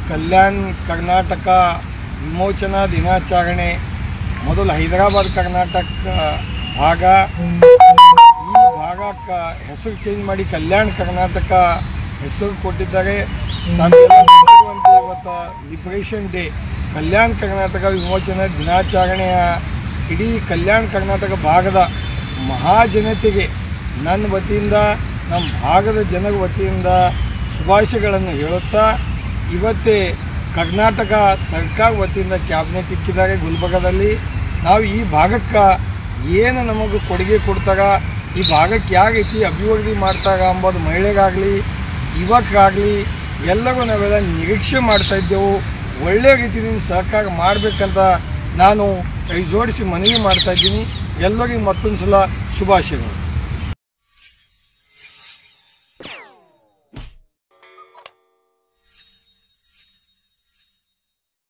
ಕಲ್ಯಾಣ ಕರ್ನಾಟಕ ವಿಮೋಚನಾ ದಿನಾಚರಣೆ ಮೊದಲು ಹೈದರಾಬಾದ್ ಕರ್ನಾಟಕ ಭಾಗ, ಈ ಭಾಗಕ್ಕೆ ಹೆಸರು ಚೇಂಜ್ ಮಾಡಿ ಕಲ್ಯಾಣ ಕರ್ನಾಟಕ ಹೆಸರು ಕೊಟ್ಟಿದ್ದಾರೆ. ತಾವೆಲ್ಲ ಗೊತ್ತಿರುವಂತೆ ಇವತ್ತು ಲಿಬರೇಷನ್ ಡೇ, ಕಲ್ಯಾಣ ಕರ್ನಾಟಕ ವಿಮೋಚನಾ ದಿನಾಚರಣೆಯ ಇಡೀ ಕಲ್ಯಾಣ ಕರ್ನಾಟಕ ಭಾಗದ ಮಹಾಜನತೆಗೆ ನನ್ನ ವತಿಯಿಂದ, ನಮ್ಮ ಭಾಗದ ಜನರ ವತಿಯಿಂದ ಶುಭಾಶಯಗಳನ್ನು ಹೇಳುತ್ತಾ, ಇವತ್ತೇ ಕರ್ನಾಟಕ ಸರ್ಕಾರ ವತಿಯಿಂದ ಕ್ಯಾಬಿನೆಟ್ ಇಕ್ಕಿದ್ದಾರೆ ಗುಲ್ಬರ್ಗದಲ್ಲಿ. ನಾವು ಈ ಭಾಗಕ್ಕೆ ಏನು ನಮಗೆ ಕೊಡುಗೆ ಕೊಡ್ತಾರ, ಈ ಭಾಗಕ್ಕೆ ಯಾವ ರೀತಿ ಅಭಿವೃದ್ಧಿ ಮಾಡ್ತಾರ ಅಂಬೋದು ಮಹಿಳೆಗಾಗಲಿ ಯುವಕರಾಗಲಿ ಎಲ್ಲರೂ ನಾವೆಲ್ಲ ನಿರೀಕ್ಷೆ ಮಾಡ್ತಾಯಿದ್ದೆವು. ಒಳ್ಳೆಯ ರೀತಿಯಿಂದ ಸಹಕಾರ ಮಾಡಬೇಕಂತ ನಾನು ಕೈ ಜೋಡಿಸಿ ಮನವಿ ಮಾಡ್ತಾಯಿದ್ದೀನಿ. ಎಲ್ಲರಿಗೂ ಮತ್ತೊಂದು ಸಲ ಶುಭಾಶಯಗಳು.